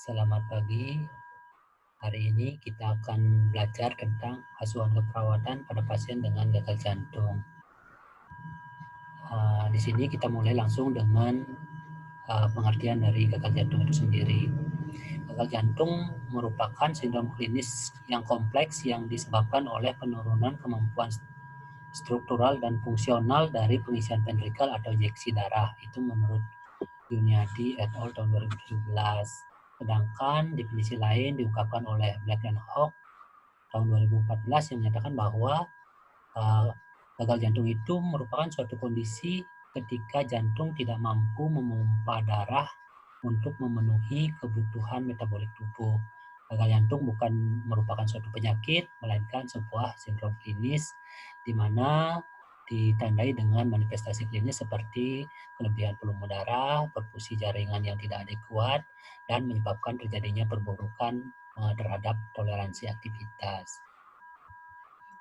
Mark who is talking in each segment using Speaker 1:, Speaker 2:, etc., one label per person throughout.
Speaker 1: Selamat pagi. Hari ini kita akan belajar tentang asuhan keperawatan pada pasien dengan gagal jantung. Di sini kita mulai langsung dengan pengertian dari gagal jantung itu sendiri. Gagal jantung merupakan sindrom klinis yang kompleks yang disebabkan oleh penurunan kemampuan struktural dan fungsional dari pengisian ventrikel atau injeksi darah. Itu menurut Yuniadi et al. Tahun 2017. Sedangkan definisi lain diungkapkan oleh Black and Hock tahun 2014 yang menyatakan bahwa gagal jantung itu merupakan suatu kondisi ketika jantung tidak mampu memompa darah untuk memenuhi kebutuhan metabolik tubuh. Gagal jantung bukan merupakan suatu penyakit, melainkan sebuah sindrom klinis di mana ditandai dengan manifestasi klinis seperti kelebihan volume darah, perfusi jaringan yang tidak adekuat, dan menyebabkan terjadinya perburukan terhadap toleransi aktivitas.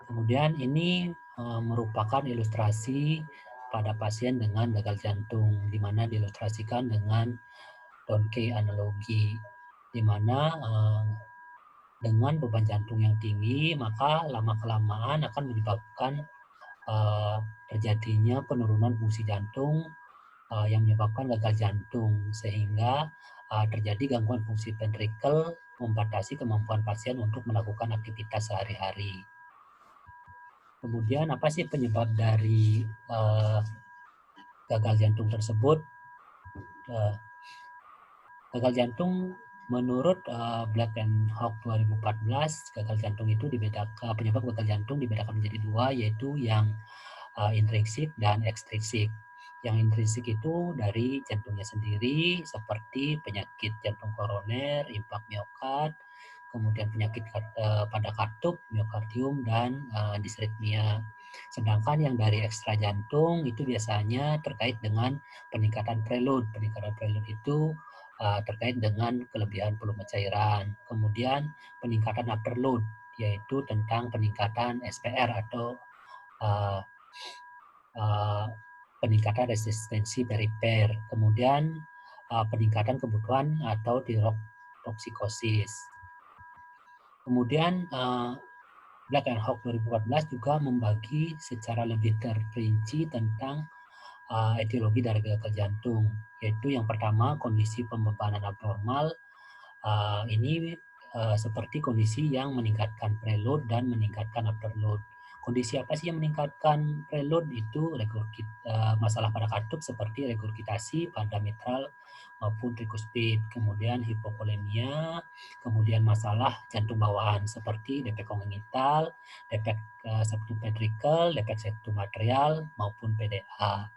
Speaker 1: Kemudian ini merupakan ilustrasi pada pasien dengan gagal jantung, di mana diilustrasikan dengan Donkey analogi, di mana dengan beban jantung yang tinggi, maka lama-kelamaan akan menyebabkan terjadinya penurunan fungsi jantung yang menyebabkan gagal jantung, sehingga terjadi gangguan fungsi ventrikel membatasi kemampuan pasien untuk melakukan aktivitas sehari-hari. Kemudian apa sih penyebab dari gagal jantung tersebut? Gagal jantung menurut Black and Hock 2014, gagal jantung itu dibedakan, penyebab gagal jantung dibedakan menjadi dua, yaitu yang intrinsik dan ekstrinsik. Yang intrinsik itu dari jantungnya sendiri, seperti penyakit jantung koroner, impak miokard, kemudian penyakit pada katup, miokardium, dan disritmia. Sedangkan yang dari ekstra jantung itu biasanya terkait dengan peningkatan preload. Peningkatan preload itu terkait dengan kelebihan volume cairan. Kemudian peningkatan afterload, yaitu tentang peningkatan SPR atau peningkatan resistensi perifer. Kemudian peningkatan kebutuhan atau tirotoksikosis. Kemudian Black and Hock 2014 juga membagi secara lebih terperinci tentang etiologi dari gagal jantung, yaitu yang pertama kondisi pembebanan abnormal. Ini seperti kondisi yang meningkatkan preload dan meningkatkan afterload. Kondisi apa sih yang meningkatkan preload? Itu masalah pada katup seperti regurgitasi pada mitral maupun trikuspid, kemudian hipovolemia, kemudian masalah jantung bawaan seperti defek kongenital, defek septum ventricle, defek septum atrial maupun PDA.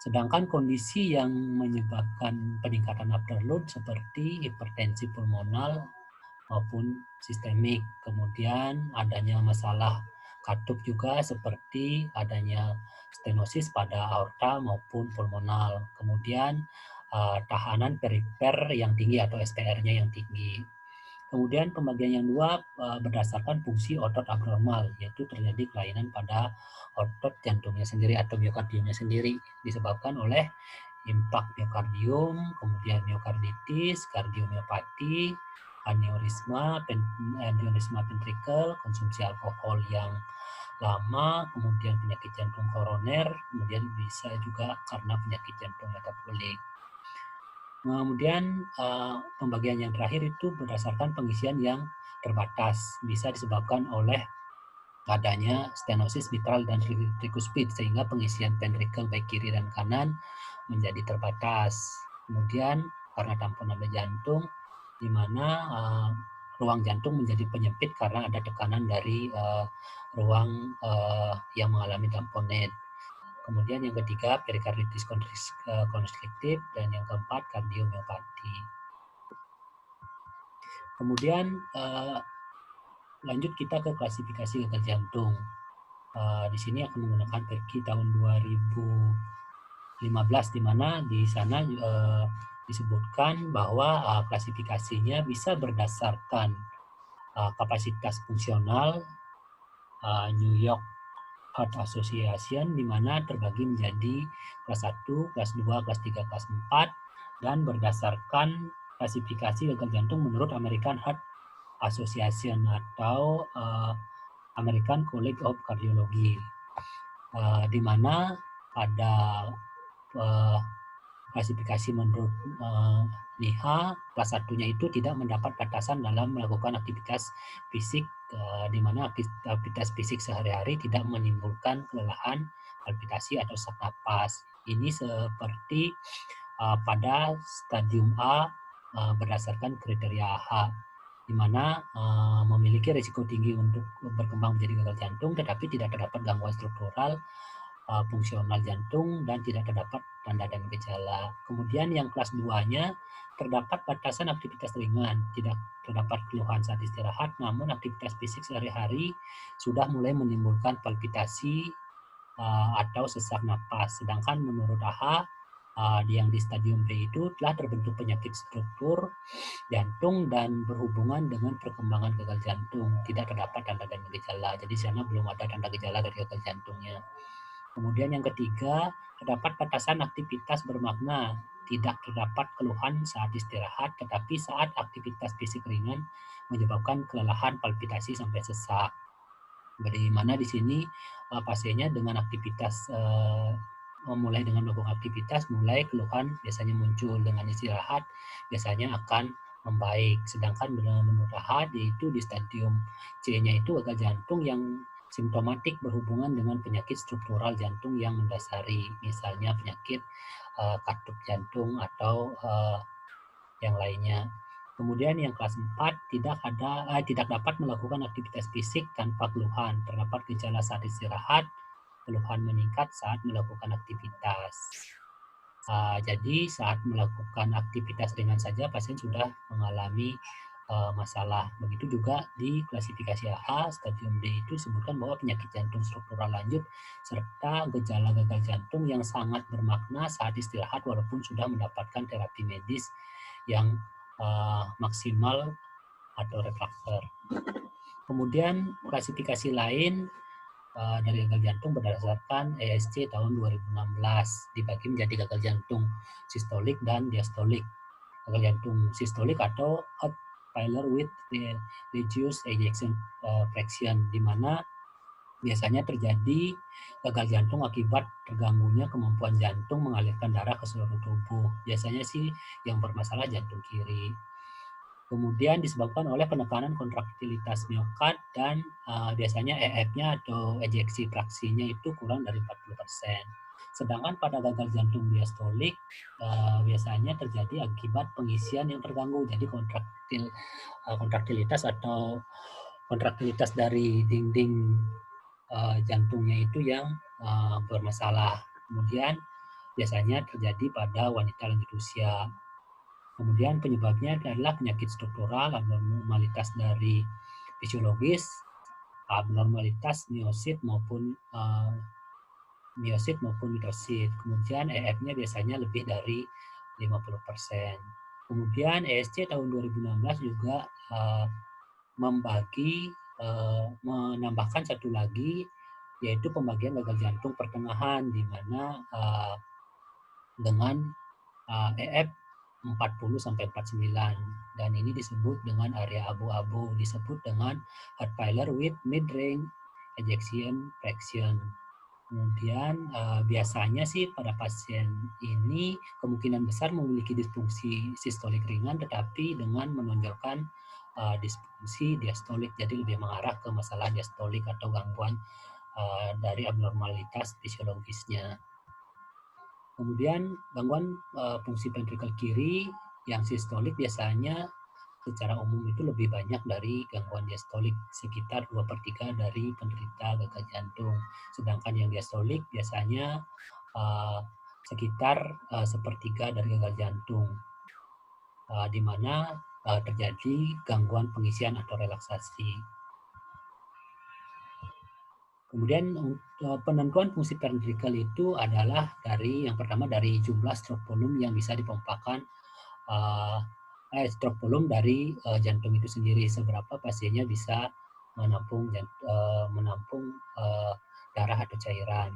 Speaker 1: Sedangkan kondisi yang menyebabkan peningkatan afterload seperti hipertensi pulmonal maupun sistemik. Kemudian adanya masalah katup juga seperti adanya stenosis pada aorta maupun pulmonal. Kemudian tahanan perifer yang tinggi atau SPR-nya yang tinggi. Kemudian pembagian yang dua berdasarkan fungsi otot abnormal, yaitu terjadi kelainan pada otot jantungnya sendiri atau miokardiumnya sendiri, disebabkan oleh impak miokardium, kemudian miokarditis, kardiomiopati, aneurisma ventrikel, konsumsi alkohol yang lama, kemudian penyakit jantung koroner, kemudian bisa juga karena penyakit jantung metabolik. Kemudian pembagian yang terakhir itu berdasarkan pengisian yang terbatas, bisa disebabkan oleh adanya stenosis mitral dan trikuspid sehingga pengisian ventrikel baik kiri dan kanan menjadi terbatas. Kemudian karena tamponade jantung, di mana ruang jantung menjadi penyempit karena ada tekanan dari ruang yang mengalami tamponade. Kemudian yang ketiga perikarditis konstriktif, dan yang keempat kardiomiopati. Kemudian lanjut kita ke klasifikasi gagal jantung. Di sini akan menggunakan versi tahun 2015, di mana di sana disebutkan bahwa klasifikasinya bisa berdasarkan kapasitas fungsional New York Heart Association, di mana terbagi menjadi kelas 1, kelas 2, kelas 3, kelas 4, dan berdasarkan klasifikasi gagal jantung menurut American Heart Association atau American College of Cardiology, di mana pada klasifikasi menurut NIHA kelas satunya itu tidak mendapat batasan dalam melakukan aktivitas fisik, di mana aktivitas fisik sehari-hari tidak menimbulkan kelelahan, palpitasi atau sesak napas. Ini seperti pada stadium A berdasarkan kriteria H, di mana memiliki risiko tinggi untuk berkembang menjadi gagal jantung, tetapi tidak terdapat gangguan struktural, fungsional jantung, dan tidak terdapat tanda dan gejala. Kemudian yang kelas 2-nya terdapat batasan aktivitas ringan, tidak terdapat keluhan saat istirahat, namun aktivitas fisik sehari-hari sudah mulai menimbulkan palpitasi atau sesak napas. Sedangkan menurut AHA, yang di stadium B itu telah terbentuk penyakit struktur jantung dan berhubungan dengan perkembangan gagal jantung. Tidak terdapat tanda dan gejala. Jadi di sana belum ada tanda gejala dari gagal jantungnya. Kemudian yang ketiga, terdapat batasan aktivitas bermakna. Tidak terdapat keluhan saat istirahat, tetapi saat aktivitas fisik ringan menyebabkan kelelahan, palpitasi, sampai sesak. Di mana di sini pasiennya dengan aktivitas mulai dengan melakukan aktivitas, mulai keluhan biasanya muncul, dengan istirahat biasanya akan membaik. Sedangkan menurut AHA itu di stadium C-nya itu gagal jantung yang simptomatik berhubungan dengan penyakit struktural jantung yang mendasari, misalnya penyakit katup jantung atau yang lainnya. Kemudian yang kelas 4 tidak dapat melakukan aktivitas fisik tanpa keluhan. Terdapat gejala saat istirahat, keluhan meningkat saat melakukan aktivitas. Jadi saat melakukan aktivitas ringan saja pasien sudah mengalami masalah. Begitu juga di klasifikasi AHA, stadium D itu disebutkan bahwa penyakit jantung struktural lanjut serta gejala gagal jantung yang sangat bermakna saat istirahat walaupun sudah mendapatkan terapi medis yang maksimal atau refraktor. Kemudian klasifikasi lain dari gagal jantung berdasarkan ESC tahun 2016 dibagi menjadi gagal jantung sistolik dan diastolik. Gagal jantung sistolik atau heart failure with reduced ejection fraction, di mana biasanya terjadi gagal jantung akibat terganggunya kemampuan jantung mengalirkan darah ke seluruh tubuh. Biasanya sih yang bermasalah jantung kiri. Kemudian disebabkan oleh penekanan kontraktilitas miokard dan biasanya EF-nya atau ejeksi fraksinya itu kurang dari 40%. Sedangkan pada gagal jantung diastolik biasanya terjadi akibat pengisian yang terganggu. Jadi kontraktilitas atau kontraktilitas dari dinding jantungnya itu yang bermasalah. Kemudian biasanya terjadi pada wanita lanjut usia. Kemudian penyebabnya adalah penyakit struktural, abnormalitas dari fisiologis, abnormalitas miosit maupun mitrosit. Kemudian EF-nya biasanya lebih dari 50%. Kemudian ESC tahun 2016 juga menambahkan satu lagi, yaitu pembagian gagal jantung pertengahan, di mana dengan EF 40-49, dan ini disebut dengan area abu-abu, disebut dengan heart failure with mid-range ejection fraction. Kemudian biasanya sih pada pasien ini kemungkinan besar memiliki disfungsi sistolik ringan, tetapi dengan menonjolkan disfungsi diastolik, jadi lebih mengarah ke masalah diastolik atau gangguan dari abnormalitas fisiologisnya. Kemudian gangguan fungsi ventrikel kiri yang sistolik biasanya secara umum itu lebih banyak dari gangguan diastolik, sekitar 2/3 dari penderita gagal jantung. Sedangkan yang diastolik biasanya sekitar 1/3 dari gagal jantung, di mana terjadi gangguan pengisian atau relaksasi. Kemudian penentuan fungsi ventrikel itu adalah dari yang pertama dari jumlah stroke volume yang bisa dipompakan, stroke volume dari jantung itu sendiri, seberapa pasiennya bisa menampung darah atau cairan.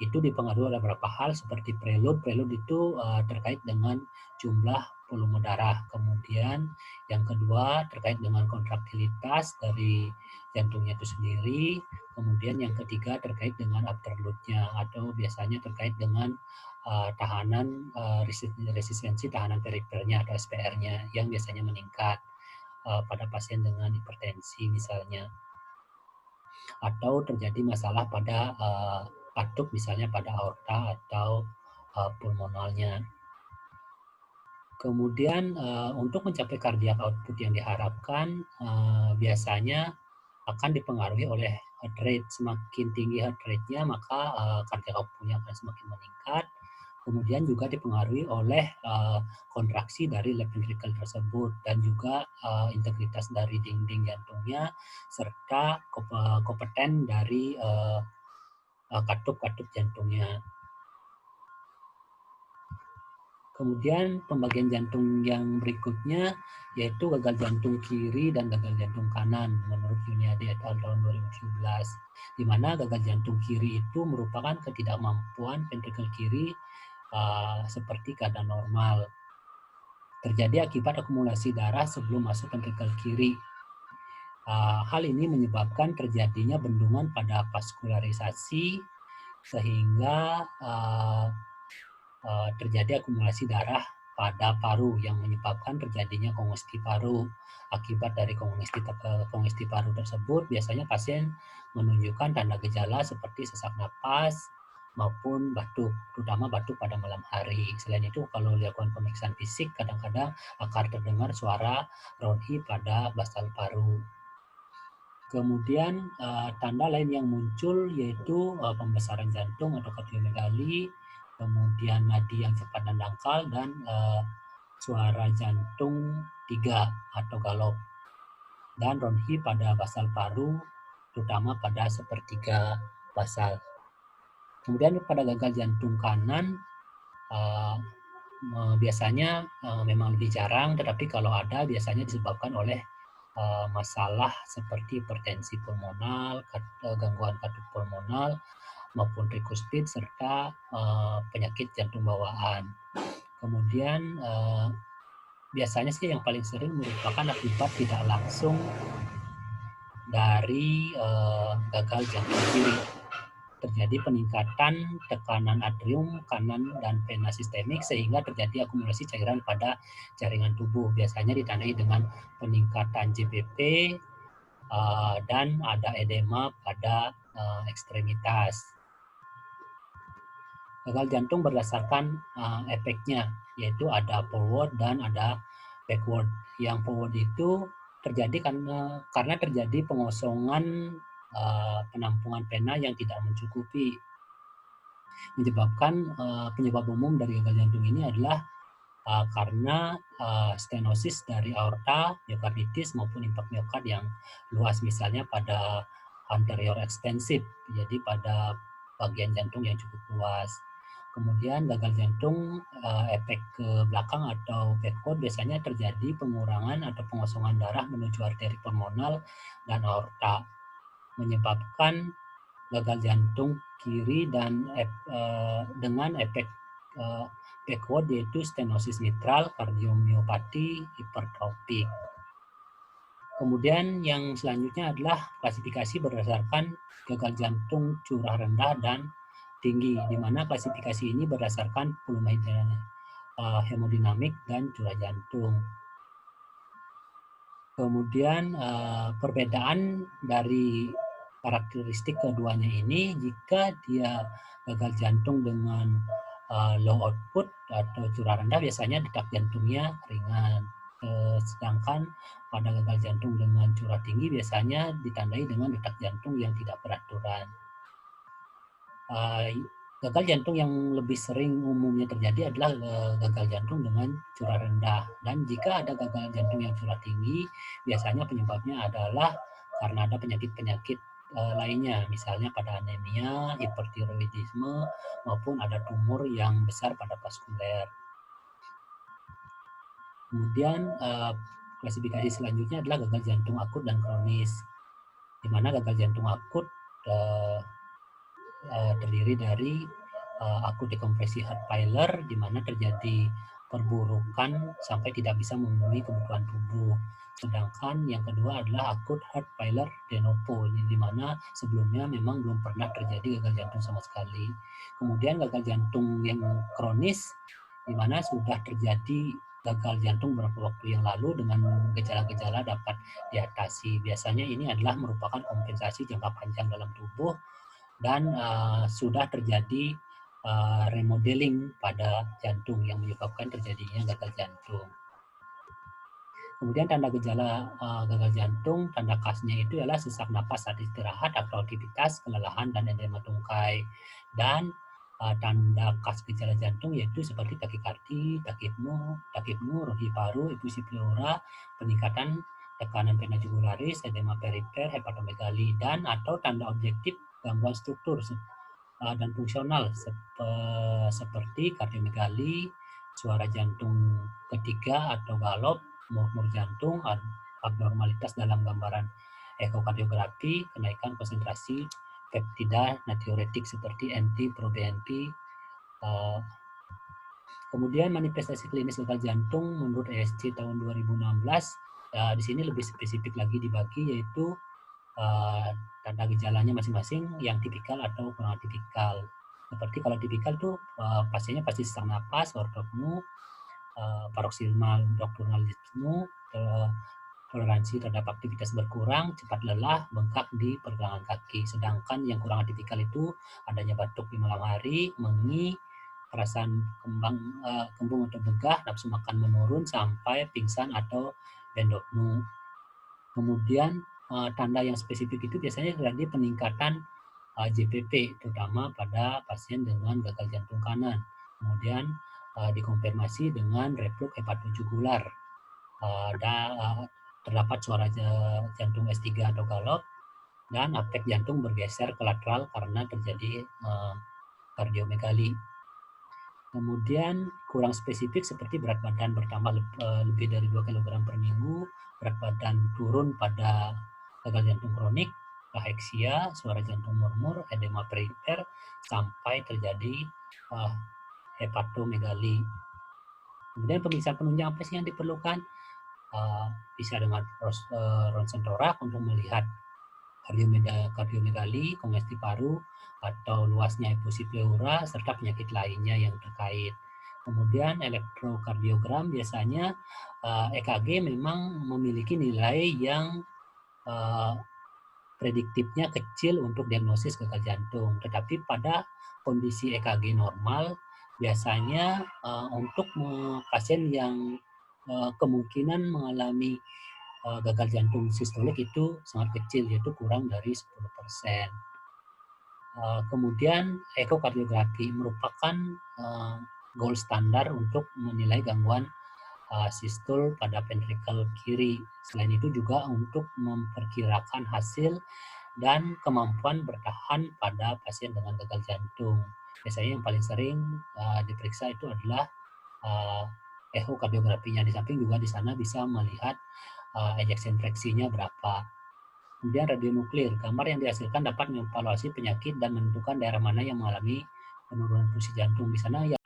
Speaker 1: Itu dipengaruhi oleh beberapa hal seperti prelude. Prelude itu terkait dengan jumlah volume darah. Kemudian yang kedua terkait dengan kontraktilitas dari jantungnya itu sendiri. Kemudian yang ketiga terkait dengan afterload-nya atau biasanya terkait dengan tahanan resistensi tahanan perifernya atau SPR-nya yang biasanya meningkat pada pasien dengan hipertensi misalnya, atau terjadi masalah pada katup misalnya pada aorta atau pulmonalnya. Kemudian untuk mencapai cardiac output yang diharapkan biasanya akan dipengaruhi oleh heart rate. Semakin tinggi heart rate-nya maka cardiac output-nya akan semakin meningkat. Kemudian juga dipengaruhi oleh kontraksi dari left ventricle tersebut dan juga integritas dari dinding jantungnya serta kompeten dari katup-katup jantungnya. Kemudian pembagian jantung yang berikutnya yaitu gagal jantung kiri dan gagal jantung kanan menurut Yuniadi et al. Tahun 2017, di mana gagal jantung kiri itu merupakan ketidakmampuan ventrikel kiri seperti keadaan normal. Terjadi akibat akumulasi darah sebelum masuk ventrikel kiri. Hal ini menyebabkan terjadinya bendungan pada vaskularisasi sehingga terjadi akumulasi darah pada paru yang menyebabkan terjadinya kongesti paru. Akibat dari kongesti paru tersebut, biasanya pasien menunjukkan tanda gejala seperti sesak napas maupun batuk, terutama batuk pada malam hari. Selain itu, kalau dilakukan pemeriksaan fisik, kadang-kadang akan terdengar suara ronhi pada basal paru. Kemudian tanda lain yang muncul yaitu pembesaran jantung atau kardiomegali, kemudian nadi yang cepat dan dangkal, dan suara jantung 3 atau galop, dan ronhi pada basal paru, terutama pada sepertiga basal. Kemudian pada gagal jantung kanan, biasanya memang lebih jarang, tetapi kalau ada biasanya disebabkan oleh masalah seperti hipertensi pulmonal, gangguan katup pulmonal, maupun tricuspid, serta penyakit jantung bawaan. Kemudian biasanya sih yang paling sering merupakan akibat tidak langsung dari gagal jantung kiri. Terjadi peningkatan tekanan atrium kanan dan vena sistemik sehingga terjadi akumulasi cairan pada jaringan tubuh. Biasanya ditandai dengan peningkatan JPP dan ada edema pada ekstremitas. Gagal jantung berdasarkan efeknya, yaitu ada forward dan ada backward. Yang forward itu terjadi karena terjadi pengosongan penampungan vena yang tidak mencukupi, menyebabkan penyebab umum dari gagal jantung ini adalah karena stenosis dari aorta, miokarditis maupun impak miokard yang luas, misalnya pada anterior extensive, jadi pada bagian jantung yang cukup luas. Kemudian gagal jantung efek ke belakang atau backward biasanya terjadi pengurangan atau pengosongan darah menuju arteri pulmonal dan aorta, menyebabkan gagal jantung kiri dan dengan efek backward yaitu stenosis mitral, kardiomiopati, hipertropik. Kemudian yang selanjutnya adalah klasifikasi berdasarkan gagal jantung curah rendah dan tinggi, di mana klasifikasi ini berdasarkan volume hemodinamik dan curah jantung. Kemudian perbedaan dari karakteristik keduanya ini, jika dia gagal jantung dengan low output atau curah rendah, biasanya detak jantungnya ringan. Sedangkan pada gagal jantung dengan curah tinggi biasanya ditandai dengan detak jantung yang tidak beraturan. Gagal jantung yang lebih sering umumnya terjadi adalah gagal jantung dengan curah rendah. Dan jika ada gagal jantung yang curah tinggi, biasanya penyebabnya adalah karena ada penyakit-penyakit lainnya, misalnya pada anemia, hipertiroidisme, maupun ada tumor yang besar pada vaskuler. Kemudian klasifikasi selanjutnya adalah gagal jantung akut dan kronis, di mana gagal jantung akut terdiri dari akut dekompresi heart failure, di mana terjadi perburukan sampai tidak bisa memenuhi kebutuhan tubuh. Sedangkan yang kedua adalah akut heart failure de novo, di mana sebelumnya memang belum pernah terjadi gagal jantung sama sekali. Kemudian gagal jantung yang kronis, di mana sudah terjadi gagal jantung beberapa waktu yang lalu dengan gejala-gejala dapat diatasi. Biasanya ini adalah merupakan kompensasi jangka panjang dalam tubuh dan sudah terjadi remodeling pada jantung yang menyebabkan terjadinya gagal jantung. Kemudian tanda gejala gagal jantung, tanda khasnya itu adalah sesak napas saat istirahat atau aktivitas, kelelahan, dan edema tungkai. Dan tanda khas gejala jantung yaitu seperti takikardi, takipnu, rohi paru, efusi pleura, peningkatan tekanan vena jugularis, edema perifer, hepatomegali, dan atau tanda objektif gangguan struktur dan fungsional seperti kardiomegali, suara jantung ketiga atau galop, murmur jantung, abnormalitas dalam gambaran ekokardiografi, kenaikan konsentrasi peptida natriuretik seperti NT-proBNP. Kemudian manifestasi klinis gagal jantung menurut ESC tahun 2016, di sini lebih spesifik lagi dibagi, yaitu tanda gejalanya masing-masing yang tipikal atau kurang tipikal. Seperti kalau tipikal itu pasiennya pasti sesak napas, ortopnu, paroksimal nocturnalisme, toleransi terhadap aktivitas berkurang, cepat lelah, bengkak di pergelangan kaki. Sedangkan yang kurang atipikal itu adanya batuk di malam hari, mengi, perasaan kembung atau begah, nafsu makan menurun sampai pingsan atau bendoknu. Kemudian tanda yang spesifik itu biasanya terjadi peningkatan JPP, terutama pada pasien dengan gagal jantung kanan. Kemudian dikonfirmasi dengan reflux hepatojugular. Terdapat suara jantung S3 atau galop, dan apek jantung bergeser ke lateral karena terjadi kardiomegali. Kemudian kurang spesifik seperti berat badan bertambah lebih dari 2 kg per minggu, berat badan turun pada gagal jantung kronik, kaheksia, suara jantung murmur, edema perifer, sampai terjadi hepatomegali. Kemudian pemeriksaan penunjang apa sih yang diperlukan? Bisa dengan ronsen torak untuk melihat kardiomegali, kongesti paru, atau luasnya efusi pleura, serta penyakit lainnya yang terkait. Kemudian elektrokardiogram biasanya EKG memang memiliki nilai yang prediktifnya kecil untuk diagnosis gagal jantung. Tetapi pada kondisi EKG normal, biasanya untuk pasien yang kemungkinan mengalami gagal jantung sistolik itu sangat kecil, yaitu kurang dari 10%. Kemudian ekokardiografi merupakan gold standar untuk menilai gangguan sistol pada ventrikel kiri. Selain itu juga untuk memperkirakan hasil dan kemampuan bertahan pada pasien dengan gagal jantung. Biasanya yang paling sering diperiksa itu adalah ekokardiografinya. Di samping juga di sana bisa melihat ejection fraksinya berapa. Kemudian radionuklir, gambar yang dihasilkan dapat mengevaluasi penyakit dan menentukan daerah mana yang mengalami penurunan fungsi jantung. Di sana ya.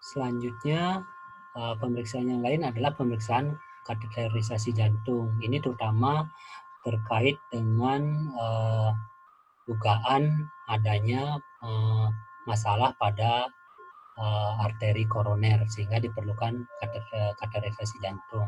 Speaker 1: Selanjutnya pemeriksaan yang lain adalah pemeriksaan kateterisasi jantung. Ini terutama terkait dengan dugaan adanya masalah pada arteri koroner sehingga diperlukan kateterisasi jantung.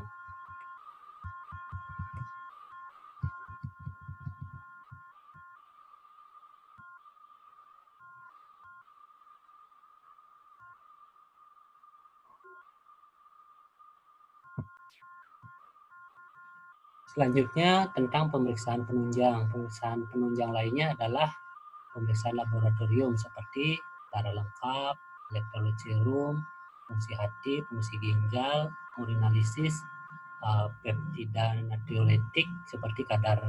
Speaker 1: Selanjutnya tentang pemeriksaan penunjang. Pemeriksaan penunjang lainnya adalah pemeriksaan laboratorium seperti darah lengkap, elektrolit serum, fungsi hati, fungsi ginjal, urinalisis, peptida natriuretik seperti kadar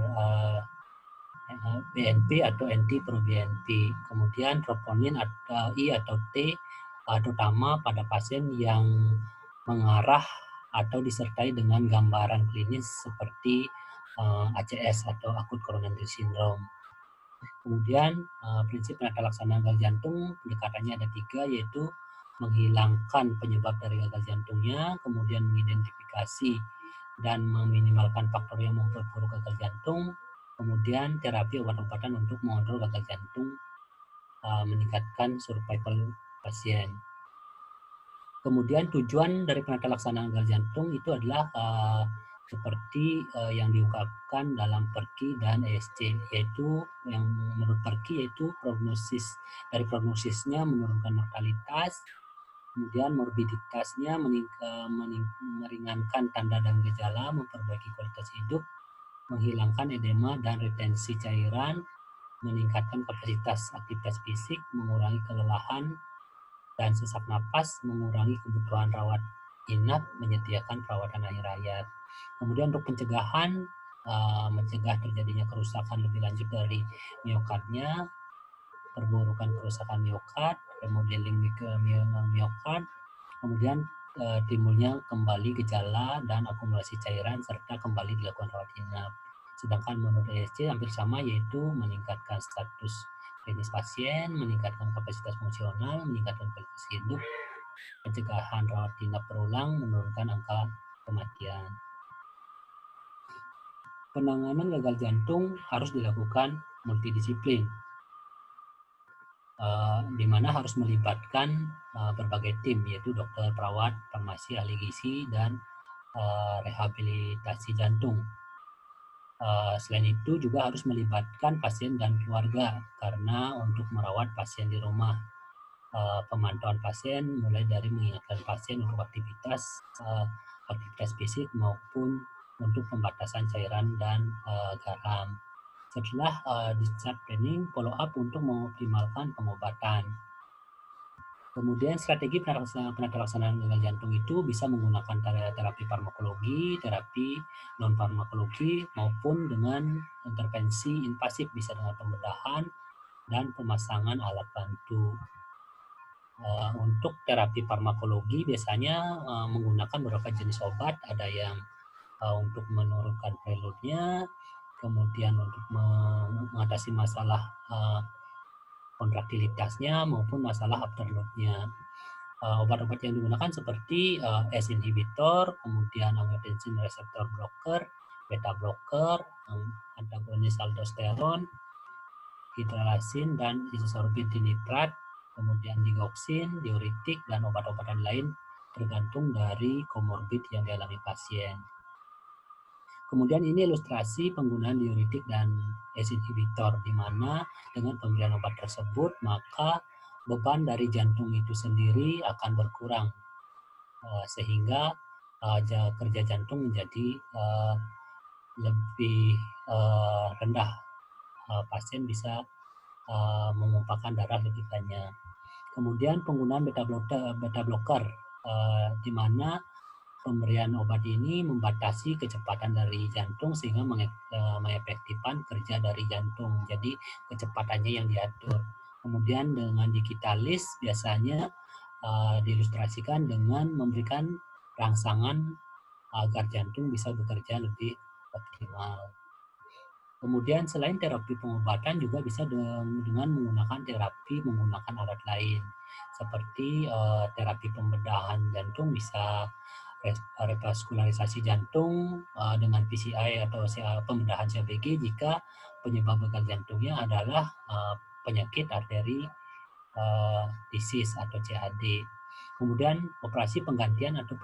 Speaker 1: BNP atau NT-proBNP. Kemudian troponin atau I atau T terutama pada pasien yang mengarah atau disertai dengan gambaran klinis seperti ACS atau akut coronary syndrome. Kemudian prinsip penata laksana gagal jantung pendekatannya ada 3, yaitu menghilangkan penyebab dari gagal jantungnya, kemudian mengidentifikasi dan meminimalkan faktor yang memperburuk gagal jantung, kemudian terapi obat-obatan untuk mengontrol gagal jantung, meningkatkan survival pasien. Kemudian tujuan dari penata laksanaan gagal jantung itu adalah seperti yang diungkapkan dalam PERKI dan ESC, yaitu yang menurut PERKI yaitu dari prognosisnya menurunkan mortalitas, kemudian morbiditasnya meringankan tanda dan gejala, memperbaiki kualitas hidup, menghilangkan edema dan retensi cairan, meningkatkan kapasitas aktivitas fisik, mengurangi kelelahan dan sesak napas, mengurangi kebutuhan rawat inap, menyediakan perawatan akhir hayat. Kemudian untuk pencegahan, mencegah terjadinya kerusakan lebih lanjut dari miokardnya, perburukan kerusakan miokard, remodeling miokard, kemudian timbulnya kembali gejala dan akumulasi cairan serta kembali dilakukan rawat inap. Sedangkan menurut ESC hampir sama, yaitu meningkatkan status klinis pasien, meningkatkan kapasitas fungsional, meningkatkan kualitas hidup, pencegahan rawat inap berulang, menurunkan angka kematian. Penanganan gagal jantung harus dilakukan multidisiplin, di mana harus melibatkan berbagai tim, yaitu dokter, perawat, farmasi, ahli gizi, dan rehabilitasi jantung. Selain itu juga harus melibatkan pasien dan keluarga, karena untuk merawat pasien di rumah, pemantauan pasien mulai dari mengingatkan pasien untuk aktivitas fisik maupun untuk pembatasan cairan dan garam. Setelah discharge planning, follow up untuk mengoptimalkan pengobatan. Kemudian strategi penata laksanaan gagal jantung itu bisa menggunakan terapi farmakologi, terapi non farmakologi, maupun dengan intervensi invasif, bisa dengan pembedahan dan pemasangan alat bantu. Untuk terapi farmakologi biasanya menggunakan beberapa jenis obat, ada yang untuk menurunkan prelude-nya, kemudian untuk mengatasi masalah kontraktilitasnya maupun masalah afterload-nya. Obat-obat yang digunakan seperti ACE inhibitor, kemudian angiotensin receptor blocker, beta blocker, antagonis aldosteron, hidralazin dan isosorbit dinitrat, kemudian digoxin, diuretik, dan obat-obatan lain tergantung dari komorbid yang dialami pasien. Kemudian ini ilustrasi penggunaan diuretik dan ACE inhibitor, di mana dengan pemberian obat tersebut maka beban dari jantung itu sendiri akan berkurang, sehingga kerja jantung menjadi lebih rendah. Pasien bisa memumpahkan darah lebih banyak. Kemudian penggunaan beta blocker, di mana pemberian obat ini membatasi kecepatan dari jantung sehingga mengefektifkan kerja dari jantung. Jadi kecepatannya yang diatur. Kemudian dengan digitalis biasanya diilustrasikan dengan memberikan rangsangan agar jantung bisa bekerja lebih optimal. Kemudian selain terapi pengobatan juga bisa dengan menggunakan terapi menggunakan alat lain seperti terapi pembedahan jantung, bisa revaskularisasi jantung dengan PCI atau pembedahan CABG jika penyebab gagal jantungnya adalah penyakit arteri disease atau CAD. Kemudian operasi penggantian atau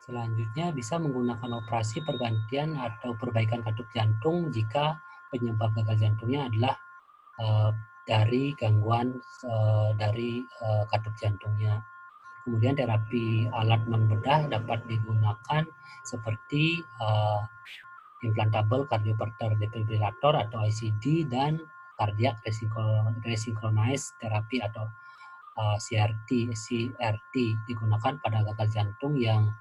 Speaker 1: selanjutnya bisa menggunakan operasi pergantian atau perbaikan katup jantung jika penyebab gagal jantungnya adalah dari gangguan dari katup jantungnya. Kemudian terapi alat non-bedah dapat digunakan seperti implantable cardioverter defibrillator atau ICD dan cardiac resynchronized therapy atau CRT digunakan pada gagal jantung yang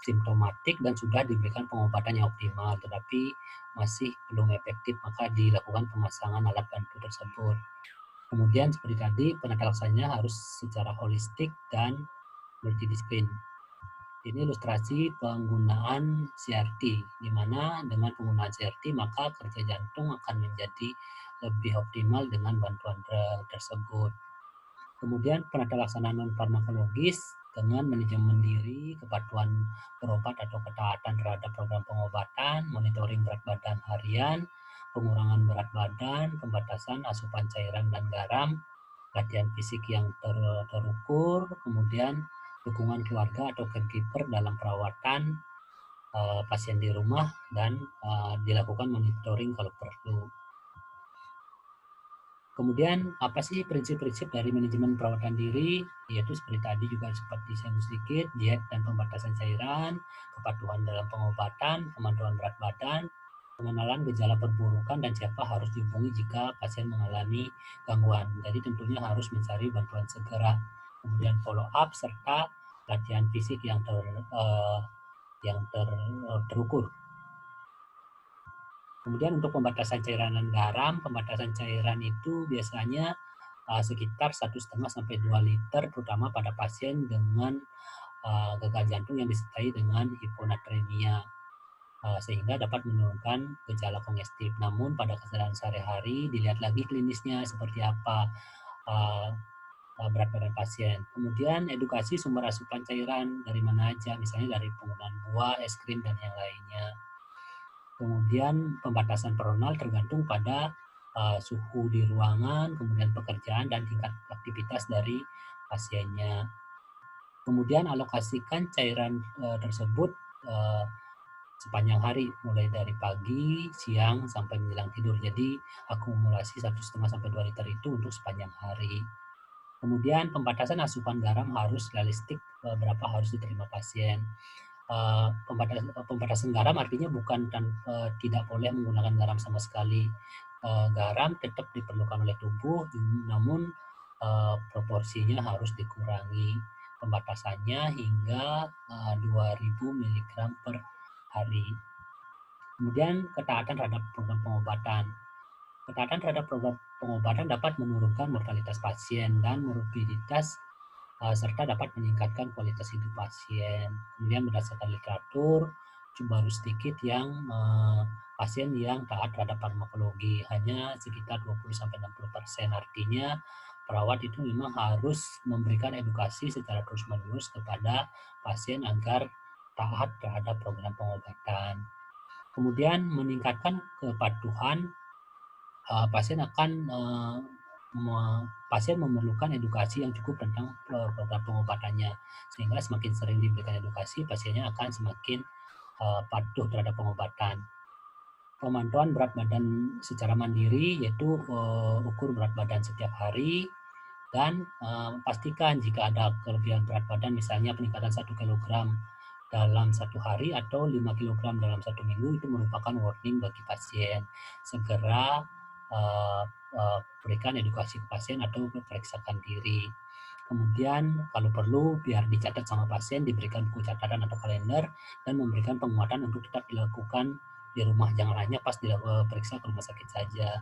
Speaker 1: simptomatik dan sudah diberikan pengobatan yang optimal, tetapi masih belum efektif, maka dilakukan pemasangan alat bantu tersebut. Kemudian seperti tadi, penata laksananya harus secara holistik dan multidisiplin. Ini ilustrasi penggunaan CRT, di mana dengan penggunaan CRT maka kerja jantung akan menjadi lebih optimal dengan bantuan tersebut. Kemudian penata laksanaan non-farmakologis dengan manajemen diri, kepatuhan berobat atau ketaatan terhadap program pengobatan, monitoring berat badan harian, pengurangan berat badan, pembatasan asupan cairan dan garam, latihan fisik yang terukur, kemudian dukungan keluarga atau caregiver dalam perawatan pasien di rumah, dan dilakukan monitoring kalau perlu. Kemudian apa sih prinsip-prinsip dari manajemen perawatan diri? Yaitu seperti tadi juga sempat disinggung sedikit, diet dan pembatasan cairan, kepatuhan dalam pengobatan, pemantauan berat badan, pengenalan gejala perburukan dan siapa harus dihubungi jika pasien mengalami gangguan. Jadi tentunya harus mencari bantuan segera. Kemudian follow up serta latihan fisik yang terukur. Kemudian untuk pembatasan cairan dan garam, pembatasan cairan itu biasanya sekitar 1,5 sampai 2 liter, terutama pada pasien dengan gagal jantung yang disertai dengan hiponatremia, sehingga dapat menurunkan gejala kongestif. Namun pada kesadaran sehari-hari dilihat lagi klinisnya seperti apa berat badan pasien. Kemudian edukasi sumber asupan cairan dari mana aja, misalnya dari penggunaan buah, es krim, dan yang lainnya. Kemudian pembatasan personal tergantung pada suhu di ruangan, kemudian pekerjaan dan tingkat aktivitas dari pasiennya. Kemudian alokasikan cairan tersebut sepanjang hari, mulai dari pagi, siang, sampai menjelang tidur. Jadi akumulasi 1,5 sampai 2 liter itu untuk sepanjang hari. Kemudian pembatasan asupan garam harus realistik, berapa harus diterima pasien. Pembatasan garam artinya bukan tidak boleh menggunakan garam sama sekali. Garam tetap diperlukan oleh tubuh, namun proporsinya harus dikurangi. Pembatasannya hingga 2000 mg per hari. Kemudian ketaatan terhadap program pengobatan. Ketaatan terhadap program pengobatan dapat menurunkan mortalitas pasien dan morbiditas serta dapat meningkatkan kualitas hidup pasien. Kemudian berdasarkan literatur, baru sedikit yang pasien yang taat terhadap farmakologi, hanya sekitar 20-60%. Artinya perawat itu memang harus memberikan edukasi secara terus-menerus kepada pasien agar taat terhadap program pengobatan. Kemudian meningkatkan kepatuhan, pasien memerlukan edukasi yang cukup tentang program pengobatannya, sehingga semakin sering diberikan edukasi, pasiennya akan semakin patuh terhadap pengobatan. Pemantauan berat badan secara mandiri, yaitu ukur berat badan setiap hari, dan pastikan jika ada kelebihan berat badan, misalnya peningkatan 1 kg dalam 1 hari atau 5 kg dalam 1 minggu, itu merupakan warning bagi pasien. Segera berikan edukasi ke pasien atau periksakan diri. Kemudian kalau perlu biar dicatat sama pasien, diberikan buku catatan atau kalender, dan memberikan penguatan untuk tetap dilakukan di rumah, jangan hanya pas diperiksa ke rumah sakit saja.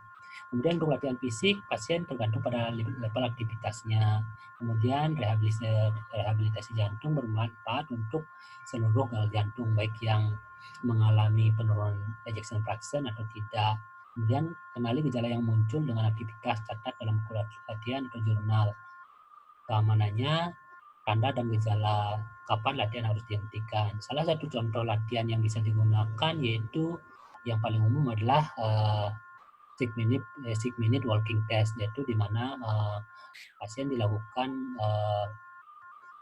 Speaker 1: Kemudian untuk latihan fisik, pasien tergantung pada level aktivitasnya. Kemudian rehabilitasi jantung bermanfaat untuk seluruh gagal jantung, baik yang mengalami penurunan ejection fraction atau tidak. Kemudian kenali gejala yang muncul dengan aktivitas, catat dalam buku latihan atau jurnal. Keamanannya, tanda dan gejala kapan latihan harus dihentikan. Salah satu contoh latihan yang bisa digunakan yaitu yang paling umum adalah 6-minute walking test, yaitu di mana pasien dilakukan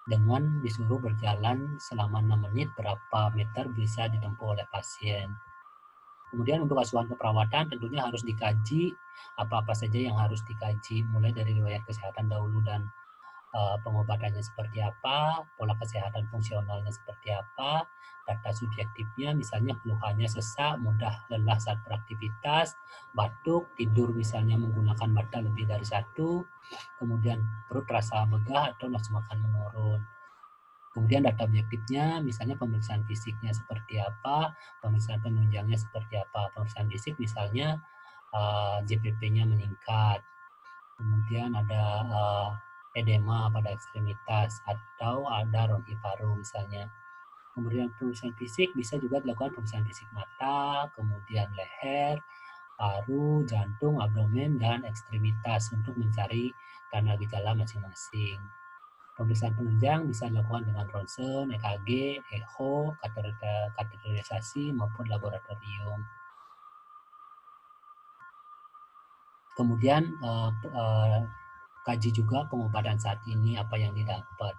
Speaker 1: dengan disuruh berjalan selama 6 menit, berapa meter bisa ditempuh oleh pasien. Kemudian untuk asuhan keperawatan tentunya harus dikaji apa-apa saja yang harus dikaji, mulai dari riwayat kesehatan dahulu dan pengobatannya seperti apa, pola kesehatan fungsionalnya seperti apa, data subjektifnya misalnya keluhannya sesak, mudah lelah saat beraktivitas, batuk, tidur misalnya menggunakan bata lebih dari satu, kemudian perut rasa begah atau nafsu makan menurun. Kemudian data objektifnya misalnya pemeriksaan fisiknya seperti apa, pemeriksaan penunjangnya seperti apa. Pemeriksaan fisik misalnya JPP-nya meningkat, kemudian ada edema pada ekstremitas atau ada ronki paru misalnya. Kemudian pemeriksaan fisik bisa juga dilakukan pemeriksaan fisik mata, kemudian leher, paru, jantung, abdomen, dan ekstremitas untuk mencari tanda gejala masing-masing. Pemeriksaan penunjang bisa dilakukan dengan ronsen, EKG, echo, kateterisasi maupun laboratorium. Kemudian kaji juga pengobatan saat ini apa yang didapat.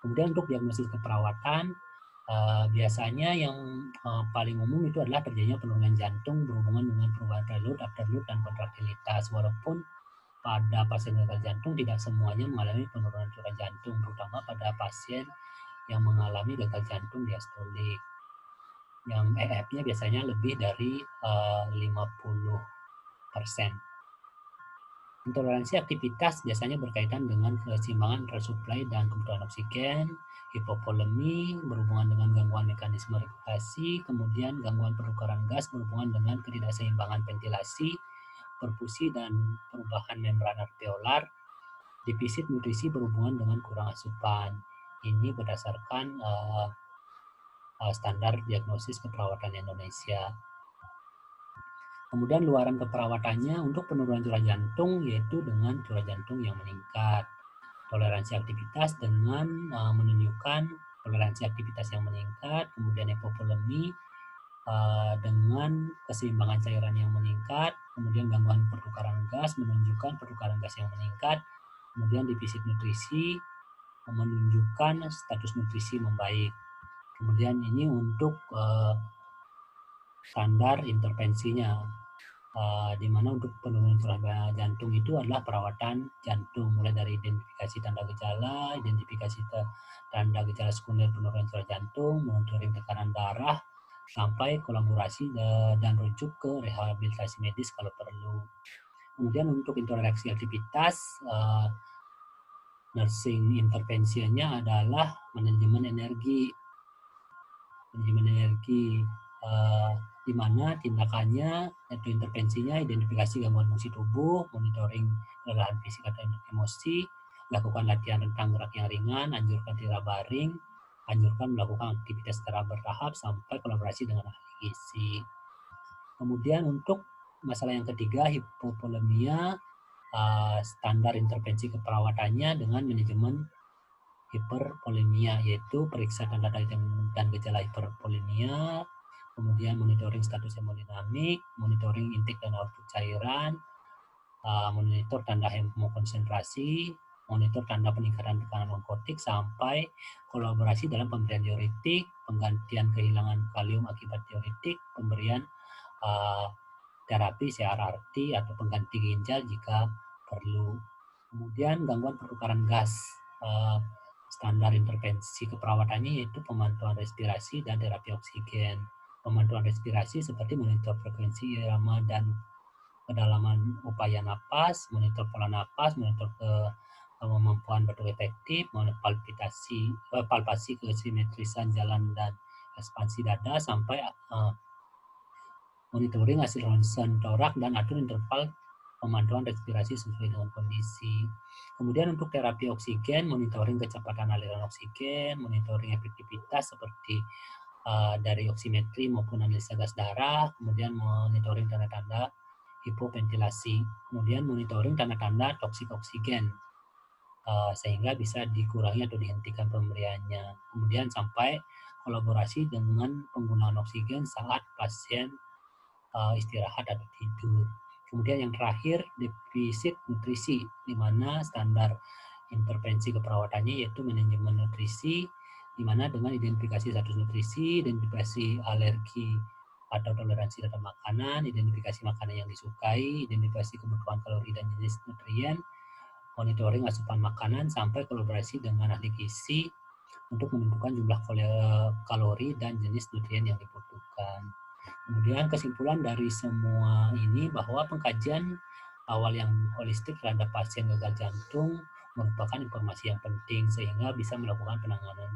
Speaker 1: Kemudian untuk diagnosis keperawatan, biasanya yang paling umum itu adalah terjadinya penurunan jantung berhubungan dengan perubahan prelude, afterload, dan kontraktilitas. Walaupun pada pasien gagal jantung tidak semuanya mengalami penurunan curah jantung, terutama pada pasien yang mengalami gagal jantung diastolik, yang EF-nya biasanya lebih dari 50%. Intoleransi aktivitas biasanya berkaitan dengan keseimbangan antara suplai dan kebutuhan oksigen, hipovolemi berhubungan dengan gangguan mekanisme regulasi, kemudian gangguan pertukaran gas berhubungan dengan ketidakseimbangan ventilasi, perfusi dan perubahan membran alveolar, defisit nutrisi berhubungan dengan kurang asupan. Ini berdasarkan standar diagnosis keperawatan Indonesia. Kemudian luaran keperawatannya untuk penurunan curah jantung yaitu dengan curah jantung yang meningkat. Toleransi aktivitas dengan menunjukkan toleransi aktivitas yang meningkat, kemudian hipovolemi dengan keseimbangan cairan yang meningkat, kemudian gangguan pertukaran gas menunjukkan pertukaran gas yang meningkat, kemudian defisit nutrisi menunjukkan status nutrisi membaik. Kemudian ini untuk standar intervensinya. Di mana untuk penurunan curah jantung itu adalah perawatan jantung, mulai dari identifikasi tanda gejala, identifikasi tanda gejala sekunder penurunan curah jantung, monitoring tekanan darah, sampai kolaborasi dan rujuk ke rehabilitasi medis kalau perlu. Kemudian untuk interaksi aktivitas, nursing intervensinya adalah manajemen energi. Manajemen energi di mana tindakannya atau intervensinya identifikasi gangguan fungsi tubuh, monitoring kelelahan fisik atau emosi, lakukan latihan rentang gerak yang ringan, anjurkan tidak baring, anjurkan melakukan aktivitas secara bertahap sampai kolaborasi dengan ahli gizi. Kemudian untuk masalah yang ketiga, hipovolemia, standar intervensi keperawatannya dengan manajemen hipervolemia, yaitu periksa tanda dan gejala hipervolemia, kemudian monitoring status hemodinamik, monitoring intake dan output cairan, monitor tanda hemokonsentrasi, monitor tanda peningkatan tekanan onkotik, sampai kolaborasi dalam pemberian diuretik, penggantian kehilangan kalium akibat diuretik, pemberian terapi CRRT atau pengganti ginjal jika perlu. Kemudian gangguan pertukaran gas, standar intervensi keperawatannya yaitu pemantauan respirasi dan terapi oksigen. Pemantauan respirasi seperti monitor frekuensi irama dan kedalaman upaya napas, monitor pola napas, monitor kemampuan batuk efektif, palpasi kesimetrisan jalan dan ekspansi dada, sampai monitoring hasil ronsen torak dan atur interval pemantauan respirasi sesuai dengan kondisi. Kemudian untuk terapi oksigen, monitoring kecepatan aliran oksigen, monitoring efektivitas seperti dari oksimetri maupun analisa gas darah, kemudian monitoring tanda-tanda hipoventilasi, kemudian monitoring tanda-tanda toksik oksigen, sehingga bisa dikurangi atau dihentikan pemberiannya. Kemudian sampai kolaborasi dengan penggunaan oksigen saat pasien istirahat atau tidur. Kemudian yang terakhir, defisit nutrisi, di mana standar intervensi keperawatannya yaitu manajemen nutrisi, di mana dengan identifikasi status nutrisi, identifikasi alergi atau toleransi terhadap makanan, identifikasi makanan yang disukai, identifikasi kebutuhan kalori dan jenis nutrien, monitoring asupan makanan, sampai kolaborasi dengan ahli gizi untuk menentukan jumlah kalori dan jenis nutrien yang dibutuhkan. Kemudian kesimpulan dari semua ini bahwa pengkajian awal yang holistik terhadap pasien gagal jantung merupakan informasi yang penting sehingga bisa melakukan penanganan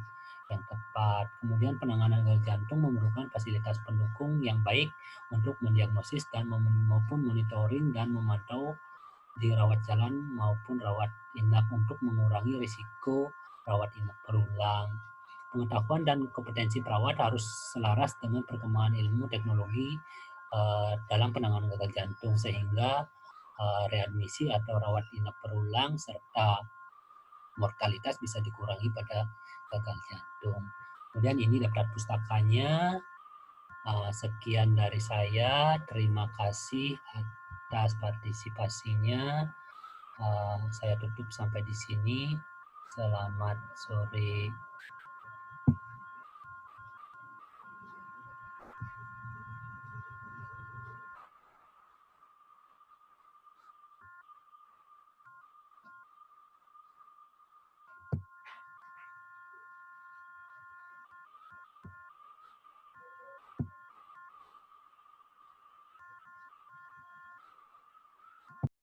Speaker 1: yang tepat. Kemudian penanganan gagal jantung memerlukan fasilitas pendukung yang baik untuk mendiagnosis dan maupun monitoring dan memantau di rawat jalan maupun rawat inap untuk mengurangi risiko rawat inap berulang. Pengetahuan dan kompetensi perawat harus selaras dengan perkembangan ilmu teknologi dalam penanganan gagal jantung sehingga readmisi atau rawat inap berulang serta mortalitas bisa dikurangi pada gagal jantung. Kemudian ini daftar pustakanya. Sekian dari saya. Terima kasih atas partisipasinya. Saya tutup sampai di sini. Selamat sore.